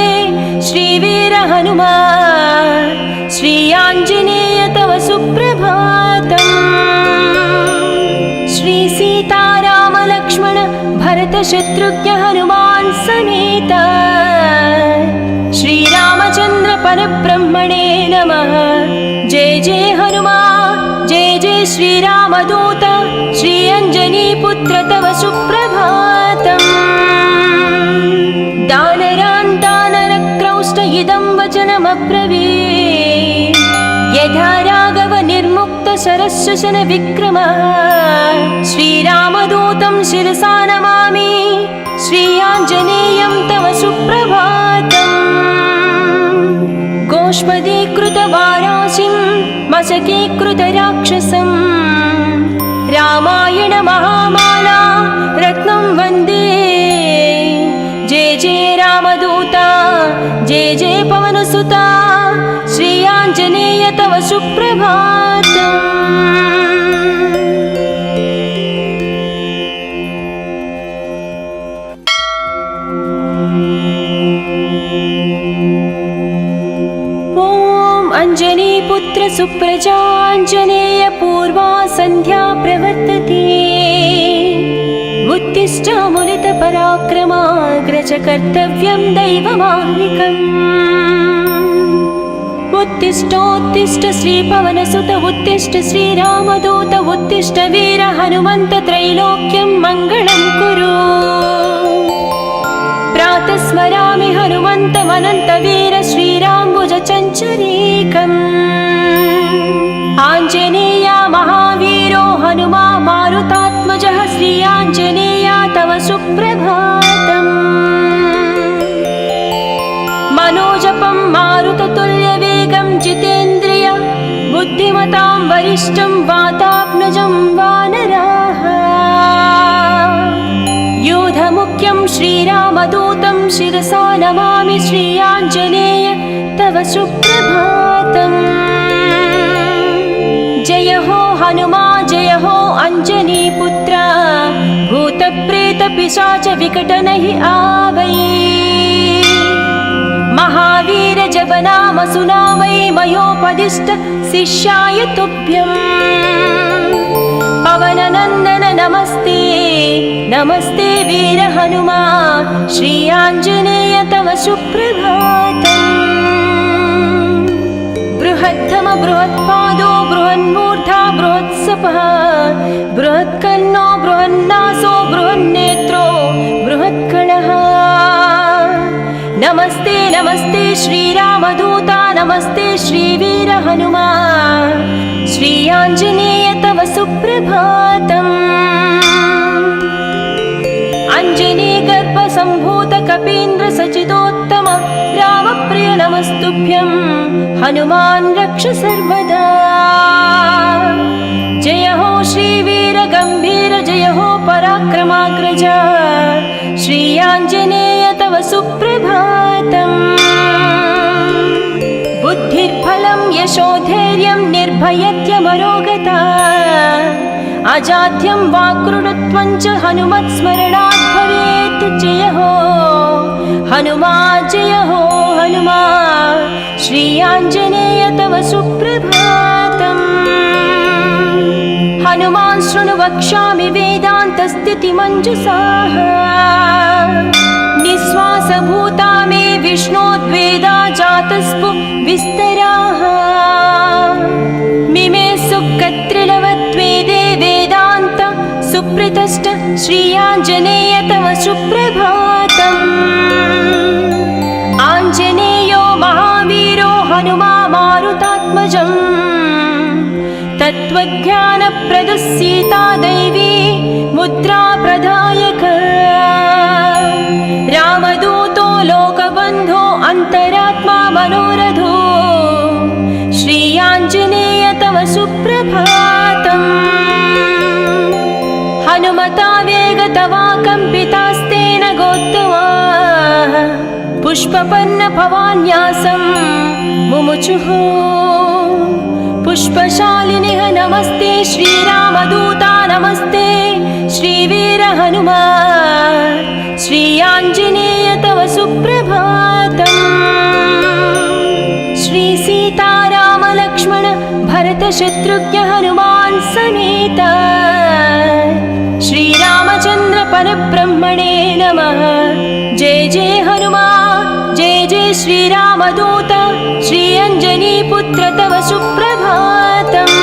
श्रीवीर हनुमा श्री आञ्जनेय तव सुप्रभातम्। श्री सीताराम लक्ष्मण भरत शत्रुघ्न हनुमान् समेत श्रीरामचन्द्र परब्रह्मणे नमः। जय जय हनुमा जय जय श्रीरामदूत श्री अञ्जनीपुत्र तव सुप्रभातम्। दानरान् दानरक्रौष्ट इदं वचनमब्रवीत् यथा राघव निर्मुक्त शरशशन विक्रमः। श्रीरामदूतं शिरसा नमामि श्री आञ्जनेयं तव सुप्रभातम्। गोष्पदीकृतवाराशिं मशकीकृतराक्षसं रामायण महामाला रत्नं वन्दे। जय जय रामदूता जय जय पवनसुता श्री आञ्जनेय तव सुप्रभातम्। अञ्जनीपुत्र सुप्रजाञ्जनेय पूर्वा सन्ध्या प्रवर्तते। उत्तिष्ठामुलितपराक्रमाग्रज कर्तव्यं दैवमाह्निकम्। उत्तिष्ठोत्तिष्ठ श्रीपवनसुत उत्तिष्ठ श्रीरामदूत उत्तिष्ठ वीर हनुमन्त त्रैलोक्यं मङ्गलं कुरु। प्रातः स्मरामि हनुमन्तमनन्तवीर श्रीराम्बुजचञ्चरीकम्। आञ्जनेया महावीरो हनुमा मारुतात्मजः श्री आञ्जनेया तव सुप्रभातम्। मनोजपं मारुततुल्यवेगं जितेन्द्रिय बुद्धिमतां वरिष्ठं वातात्मजं वानराः। योधमुख्यं श्रीरामदूतं शिरसा नमामि श्री आञ्जनेय तव सुप्रभातम्। जय हो हनुमा जय हो अञ्जनीपुत्र भूतप्रेतपिशाच विकटनहि आवै। महावीर जपनाम सुनामै मयोपदिष्ट शिष्याय तुभ्यम्। पवननन्दन नमस्ते नमस्ते वीर हनुमा श्री आञ्जनेय तव सुप्रभातम्। बृहत्तम बृहत्पादो बृहन्मूर्धा बृहत्सपः बृहत्कर्णो बृहन्नासो बृहन्नेत्रो बृहत्कणः। नमस्ते नमस्ते श्रीरामदूता नमस्ते श्रीवीर हनुमा श्री आञ्जनेय तव सुप्रभातम्। अञ्जनीगर्भसम्भूत कपीन्द्र सचिदोत्तम रामप्रिय नमस्तुभ्यं हनुमान् रक्ष सर्वदा। जय हो श्रीवीर गम्भीर जय हो पराक्रमाग्रज श्री आञ्जनेय तव सुप्रभातम्। बुद्धिर्बलं यशोधैर्यं निर्भयत्यमरोगता अजाड्यं वाक्कृतत्वं च हनुमत्स्मरणात् भवेत्। जय हो हनुमा जय हो हनुमा श्री आञ्जनेय तव सुप्रभातम्। हनुमान् शृणु वक्ष्यामि वेदान्तस्थितिमञ्जुषाः निःश्वासभूता मे विष्णोद्वेदा जातस्पु विस्तराः। मिमे सुकत्रिलवत्वेदे वेदान्त सुप्रतिष्ठ श्री आञ्जनेय तव सुप्रभातम्। आञ्जनेयो महावीरो हनुमा मारुतात्मजम् तत्त्वज्ञानप्रदः सीता दैवी मुद्रा प्रदायक। रामदूतो लोकबन्धो अन्तरात्मा मनोरथो श्री आञ्जनेय तव सुप्रभातम्। हनुमता वेगतवा कम्पितास्तेन गोत्तमाः पुष्पपन्न भवान्यासं मुमुचुः। पुष्पशालिनिः नमस्ते श्रीरामदूता नमस्ते श्रीवीर हनुमा श्री आञ्जनेय तव सुप्रभातम्। श्री सीताराम लक्ष्मण भरत शत्रुघ्न हनुमान् समेत श्रीरामचन्द्र परब्रह्मणे नमः। जय जय हनुमा जय जय श्रीरामदूत श्री अञ्जनीपुत्र तव सुप्रभातम्।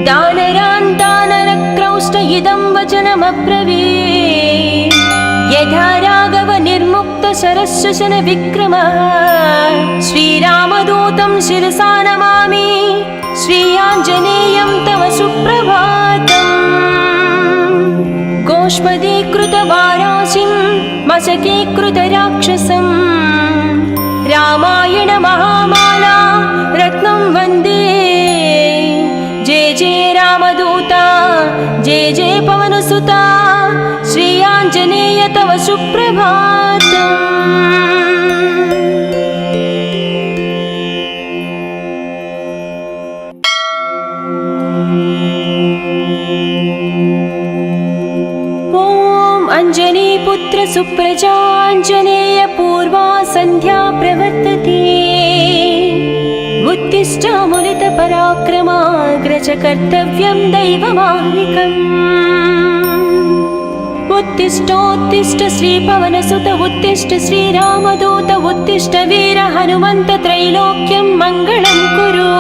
दानरान् दानरक्रौष्ट इदं वचनमब्रवीत् यथा राघव निर्मुक्त शरशशन विक्रमः। श्रीरामदूतं शिरसा नमामि श्री आञ्जनेयं तव सुप्रभातम्। गोष्पदीकृतवाराशिं मशकीकृतराक्षसं रामायण महामाला रत्नं वन्दे। जय जय रामदूता जय जय पवनसुता श्री आञ्जनेय तव सुप्रभातम्। अञ्जनीपुत्र सुप्रजाञ्जनेय पूर्वा सन्ध्या प्रवर्तते। उत्तिष्ठामुलितपराक्रमाग्रज कर्तव्यं दैवमाह्निकम्। उत्तिष्ठोत्तिष्ठ श्रीपवनसुत उत्तिष्ठ श्रीरामदूत उत्तिष्ठ वीर हनुमन्त त्रैलोक्यं मङ्गलं कुरु।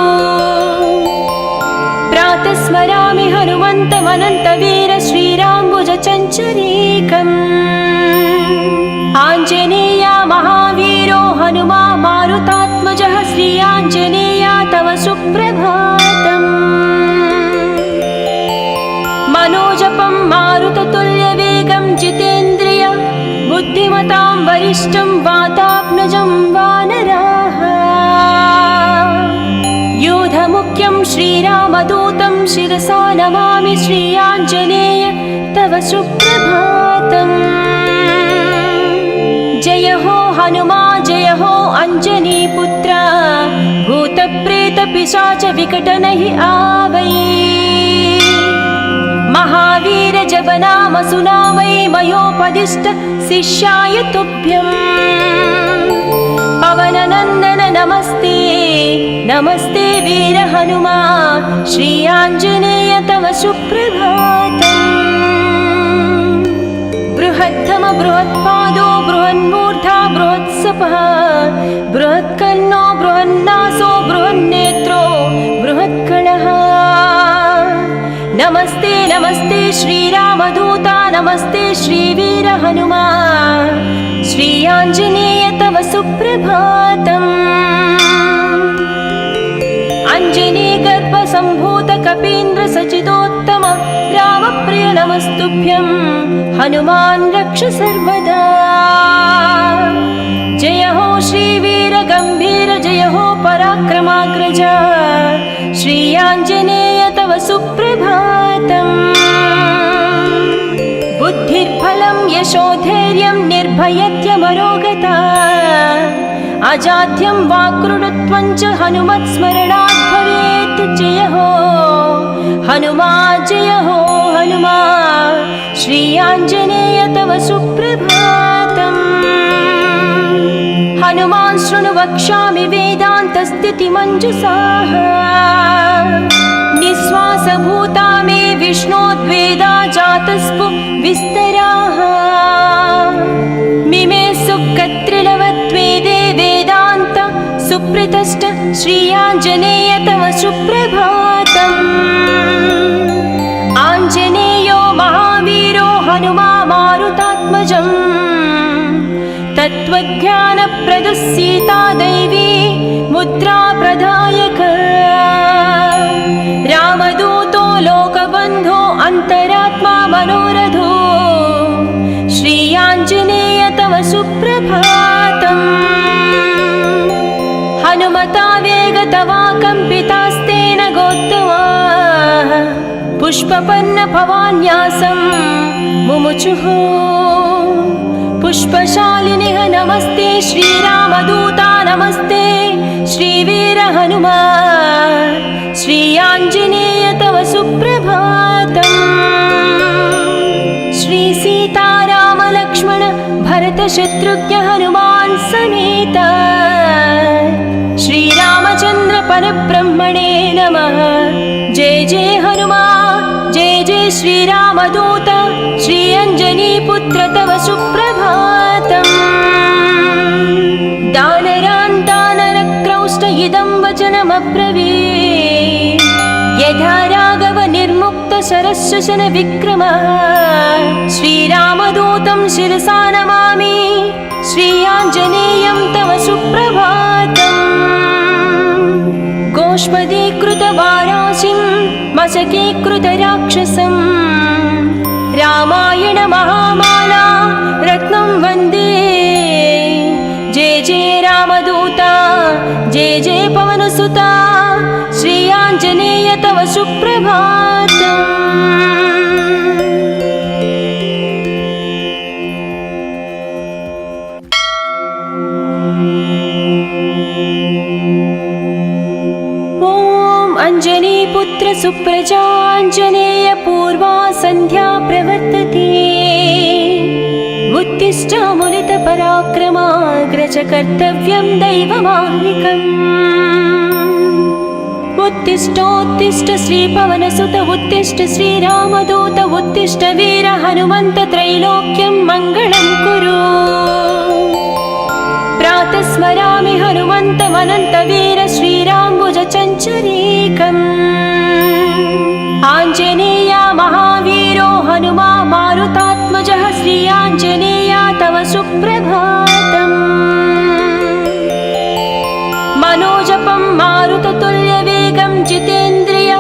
प्रातः स्मरामि हनुमन्तमनन्तवीर श्रीराम्बुजचञ्चरीकम्। आञ्जनेया महावीरो हनुमा मारुतात्मजः श्री आञ्जनेया तव सुप्रभातम्। मनोजपं मारुततुल्यवेगं जितेन्द्रिय बुद्धिमतां वरिष्ठं वातात्मजं वानराः। योधमुख्यं श्रीरामदूतं शिरसा नमामि श्री आञ्जनेय तव सुप्रभातम्। जय हो हनुमा जय हो अञ्जनीपुत्र भूतप्रेतपिशाच विकटनहि आवै। महावीर जपनाम सुनामै मयोपदिष्ट शिष्याय तुभ्यम्। पवननन्दन नमस्ते नमस्ते वीर हनुमा श्री आञ्जनेय तव सुप्रभातम्। बृहद्धम बृहत्पादो बृहन्मूर्धा बृहत्सपः बृहत्कर्णो बृहन्नासो बृहन्नेत्रो बृहत्कणः। नमस्ते नमस्ते श्रीरामदूता नमस्ते श्रीवीर हनुमा श्री आञ्जनेय तव सुप्रभातम्। अञ्जनीगर्भसम्भूत कपीन्द्र सचिदोत्तम रामप्रिय नमस्तुभ्यं हनुमान् रक्ष सर्वदा। जय हो श्रीवीर गम्भीर जय हो पराक्रमाग्रज श्री आञ्जनेय तव सुप्रभातम्। बुद्धिर्बलं यशोधैर्यं निर्भयत्यमरोगता अजाड्यं वाक्कृतत्वं च हनुमत्स्मरणात् भवेत्। जय हो हनुमा जय हो हनुमा श्री आञ्जनेय तव सुप्रभातम्। हनुमान् शृणु वक्ष्यामि वेदान्तस्थितिमञ्जुषाः। निःश्वासभूता मे विष्णोद्वेदा जातस्पु विस्तराः। मिमे सुकत्रिलवत्वेदे वेदान्त सुप्रतिष्ठ श्री आञ्जनेय तव सुप्रभातम्। आञ्जनेयो महावीरो हनुमा मारुतात्मजम्। तत्त्वज्ञानप्रदः सीता दैवी मुद्रा प्रदायक। रामदूतो लोकबन्धो अन्तरात्मा मनोरथो श्री आञ्जनेय तव सुप्रभातम्। हनुमता वेगतवा कम्पितास्तेन गोत्तमा पुष्पपन्न भवान्यासं मुमुचुः। पुष्पशालिनिः नमस्ते श्रीरामदूता नमस्ते श्रीवीर हनुमा श्री आञ्जनेय तव सुप्रभातम्। श्री सीताराम लक्ष्मण भरत शत्रुघ्न हनुमान् समेत श्रीरामचन्द्र परब्रह्मणे नमः। जय जय हनुमा जय जय श्रीरामदूत श्री अञ्जनीपुत्र तव सुप्रभातम्। दानरान् दानरक्रौष्ट इदं वचनमब्रवीत्। यथा राघव निर्मुक्त शरशशन विक्रमः श्रीरामदूतं शिरसा नमामि श्री आञ्जनेयं तव सुप्रभातम्। गोष्पदीकृतवाराशिं मशकीकृतराक्षसं रामायण महामाला रत्नं वन्दे। जय जय रामदूता जय जय पवनसुता श्री आञ्जनेय तव सुप्रभातम्। अञ्जनीपुत्र सुप्रजाञ्जनेय पूर्वा सन्ध्या प्रवर्तते। उत्तिष्ठामुलितपराक्रमाग्रज कर्तव्यं दैवमाह्निकम्। उत्तिष्ठोत्तिष्ठ श्रीपवनसुत उत्तिष्ठ श्रीरामदूत उत्तिष्ठ वीर हनुमन्त त्रैलोक्यं मङ्गलं कुरु। प्रातः स्मरामि हनुमन्तमनन्तवीर श्रीराम्बुजचञ्चरीकम्। आञ्जनेया महावीरो हनुमा मारुतात्मजः श्री आञ्जनेया तव सुप्रभातम्। मनोजपं मारुततुल्यवेगं जितेन्द्रिय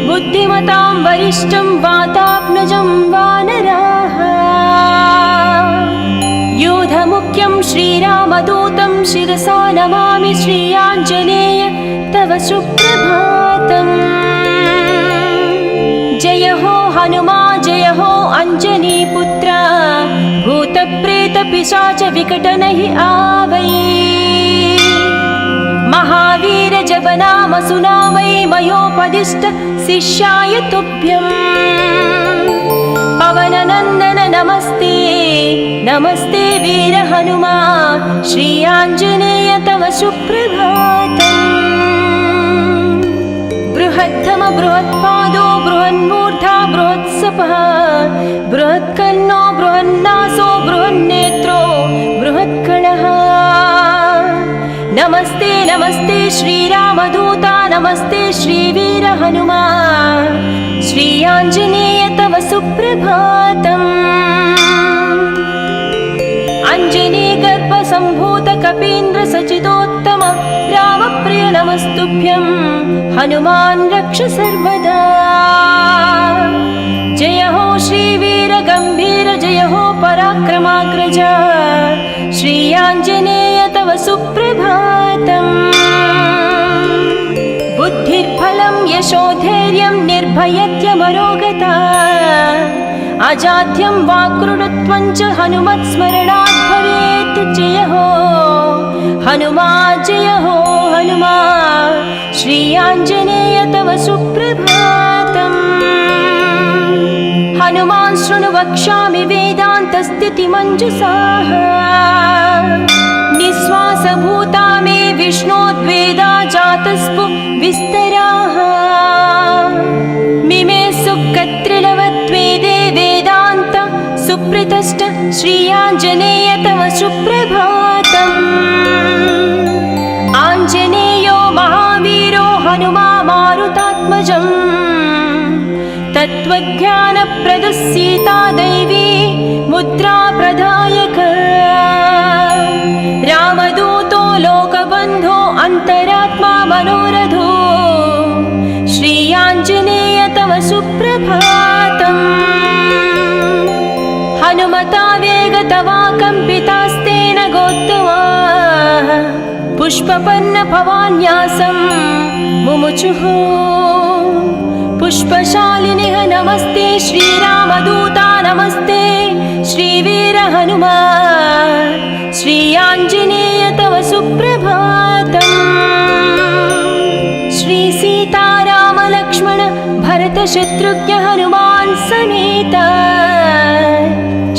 बुद्धिमतां वरिष्ठं वातात्मजं वानराः। योधमुख्यं श्रीरामदूतं शिरसा नमामि श्री आञ्जनेय तव सुप्रभातम्। जय हो हनुमा जय हो अंजनीपुत्र भूतप्रेतपिशाच विकटनहि आवै। महावीर जब नाम सुनावै मयोपदिष्ट शिष्याय तुभ्यम्। पवननन्दन नमस्ते नमस्ते वीर हनुमा श्री आञ्जनेय तव सुप्रभातम्। बृहद्धम बृहत्पादो बृहन्मूर्धा बृहत्सपः बृहत्कर्णो बृहन्नासो बृहन्नेत्रो बृहत्कणः। नमस्ते नमस्ते श्रीरामदूता नमस्ते श्रीवीर हनुमा श्री आञ्जनेय तव सुप्रभातम्। अञ्जनीगर्भसम्भूत कपीन्द्र सचिदोत्तम रामप्रिय नमस्तुभ्यं हनुमान् रक्ष सर्वदा। जय हो श्रीवीर गम्भीर जय हो पराक्रमाग्रज श्री आञ्जनेय तव सुप्रभातम्। बुद्धिर्बलं यशोधैर्यं निर्भयत्यमरोगता अजाड्यं वाक्कृतत्वं च हनुमत्स्मरणात् भवेत्। जय हो हनुमा जय हो हनुमा श्री आञ्जनेय तव सुप्रभातम्। हनुमान् शृणु वक्ष्यामि वेदान्तस्थितिमञ्जुषाः निःश्वासभूता मे विष्णोद्वेदा जातस्पु विस्तराः। मिमे सुकत्रिलवत्वेदे वेदान्त सुप्रतिष्ठ श्री आञ्जनेय तव सुप्रभातम्। आञ्जनेयो महावीरो हनुमा मारुतात्मजम् तत्त्वज्ञानप्रदः सीता दैवी मुद्रा प्रदायक। रामदूतो लोकबन्धो अन्तरात्मा मनोरथो श्री आञ्जनेय तव सुप्रभातम्। हनुमता वेगतवा कम्पितास्तेन गोत्तमा पुष्पपन्न भवान्यासं मुमुचुः। पुष्पशालिनिः नमस्ते श्रीरामदूता नमस्ते श्रीवीर हनुमा श्री आञ्जनेय तव सुप्रभातम्। श्री सीताराम लक्ष्मण भरत शत्रुघ्न हनुमान् समेत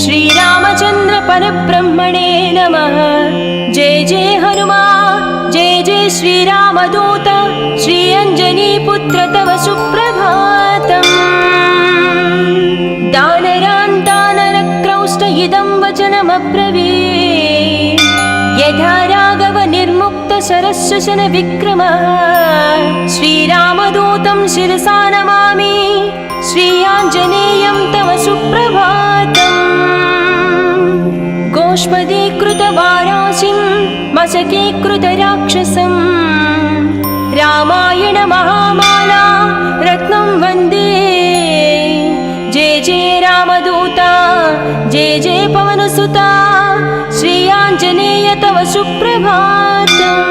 श्रीरामचन्द्र परब्रह्मणे नमः। जय जय हनुमा जय जय श्रीरामदूत श्री अञ्जनीपुत्र तव सुप्रभातम्। दानरान् दानरक्रौष्ट इदं वचनमब्रवीत् यथा राघव निर्मुक्त शरशशन विक्रम। श्रीरामदूतं शिरसा नमामि श्री आञ्जनेयं तव सुप्रभातम्। गोष्पदीकृतवाराशिं मशकीकृतराक्षसं रामायण महामाला रत्नं वन्दे। जय जय रामदूता जय जय पवनसुता श्री आञ्जनेय तव सुप्रभातम्।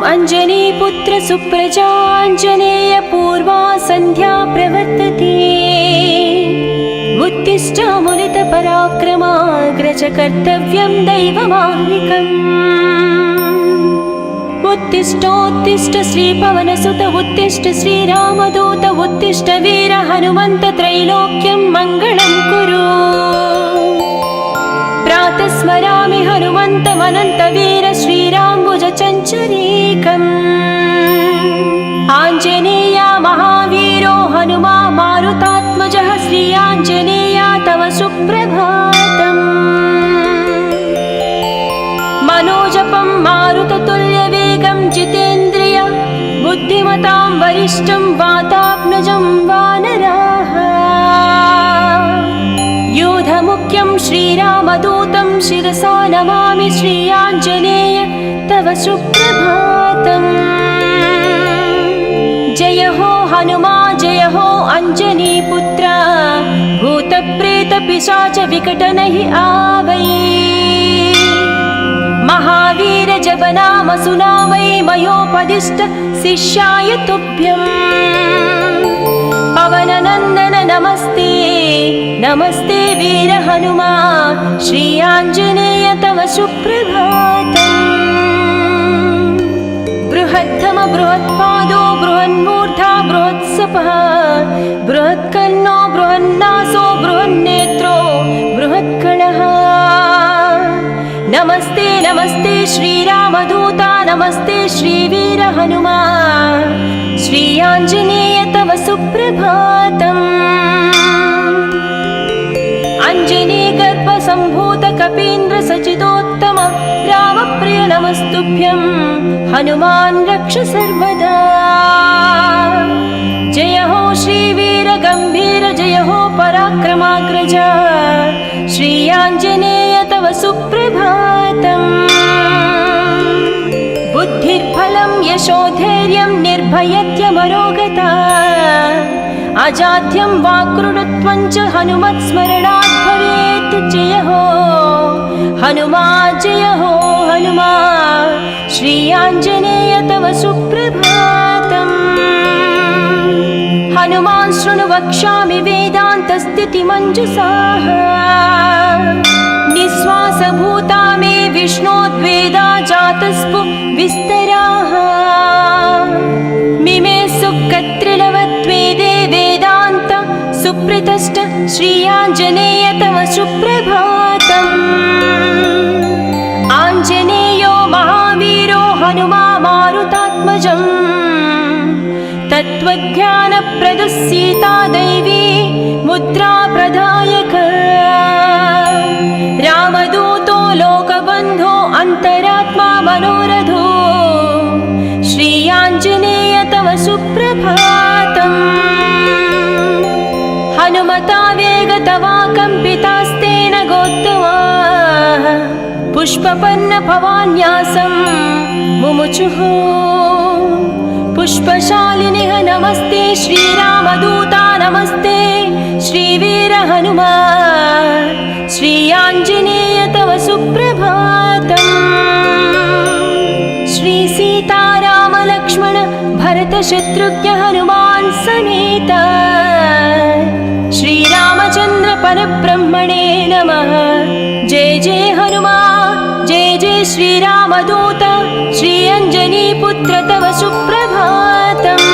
अंजनीपुत्र सुप्रजाञ्जनेय पूर्वा सन्ध्या प्रवर्तते। उत्तिष्ठ मुनित पराक्रमाग्रज कर्तव्यं दैवमाह्निकम्। उत्तिष्ठोत्तिष्ठ श्रीपवनसुत उत्तिष्ठ श्रीरामदूत उत्तिष्ठ वीर हनुमन्त त्रैलोक्यं मङ्गलं कुरु। प्रातः स्मरामि हनुमन्तमनन्तवीर श्रीराम्बुजचञ्चरीकम्। आञ्जनेया महावीरो हनुमा मारुतात्मजः श्री आञ्जनेया तव सुप्रभातम्। मनोजपं मारुततुल्यवेगं जितेन्द्रिय बुद्धिमतां वरिष्ठं वातात्मजं वानराः। योधमुख्यं श्रीरामदूतं शिरसा नमामि श्री आञ्जनेय तव सुप्रभातम्। जय हो हनुमा जय हो अंजनीपुत्र भूतप्रेतपिशाच विकटनहि आवै। महावीर जप नाम सुनावै मयोपदिष्ट शिष्याय तुभ्यम्। पवननन्दन नमस्ते नमस्ते वीर हनुमा श्री आञ्जनेय तव सुप्रभातम्। बृहत्तम बृहत्पादो बृहन्मूर्धा बृहत्सपः बृहत्कर्णो बृहन्नासो बृहन्नेत्रो बृहत्कणः। नमस्ते नमस्ते श्रीरामदूता नमस्ते श्रीवीर हनुमा श्री आञ्जनेय तव सुप्रभातम्। अञ्जनीगर्भसम्भूत कपीन्द्र सचिदोत्तम रामप्रिय नमस्तुभ्यं हनुमान् रक्ष सर्वदा। जय हो श्रीवीर गम्भीर जय हो पराक्रमाग्रज श्री आञ्जनेय तव सुप्रभातम्। बुद्धिर्बलं यशोधैर्यं निर्भयत्यमरोगता अजाड्यं वाक्कृतत्वं च हनुमत्स्मरणात् भवेत्। जय हो हनुमा जय हो हनुमा श्री आञ्जनेय तव सुप्रभातम्। हनुमान् शृणु वक्ष्यामि वेदान्तस्थितिमञ्जुषाः। निःश्वासभूता मे विष्णोद्वेदा जातस्पु विस्तराः। मिमे सुकत्रिलवत्वेदे वेदान्त सुप्रतिष्ठ श्री आञ्जनेय तव सुप्रभातम्। आञ्जनेयो महावीरो हनुमा मारुतात्मजम्। तत्त्वज्ञानप्रदः सीता दैवी मुद्रा प्रदायक। रामदूतो लोकबन्धो अन्तरात्मा मनोरथो श्री आञ्जनेय तव सुप्रभातम्। हनुमता वेगतवा कम्पितास्तेन गोत्तमाः पुष्पपन्न भवान्यासं मुमुचुः। पुष्पशालिनिः नमस्ते श्रीरामदूता नमस्ते श्रीवीर हनुमा श्री आञ्जनेय तव सुप्रभातम्। श्री सीताराम लक्ष्मण भरत शत्रुघ्न हनुमान् समेत श्रीरामचन्द्र परब्रह्मणे नमः। जय जय हनुमान जय जय श्रीरामदूत श्री अंजनीपुत्र तव सुप्रभातम्।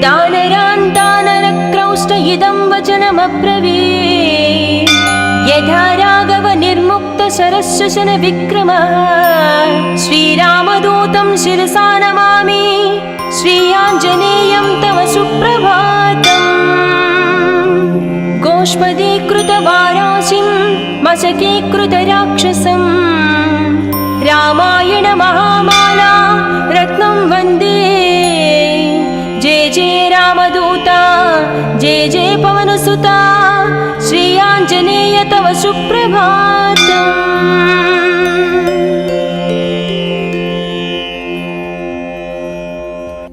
दानरान् दानरक्रौष्ट इदं वचनमब्रवीत्। यथा राघव निर्मुक्त शरशशन विक्रमः श्रीरामदूतं शिरसा नमामि श्री आञ्जनेयं तव सुप्रभातम्। गोष्पदीकृतवाराशिं मशकीकृतराक्षसं रामायण महामाला रत्नं वन्दे। जय जय रामदूता जय जय पवनसुता श्री आञ्जनेय तव सुप्रभातम्।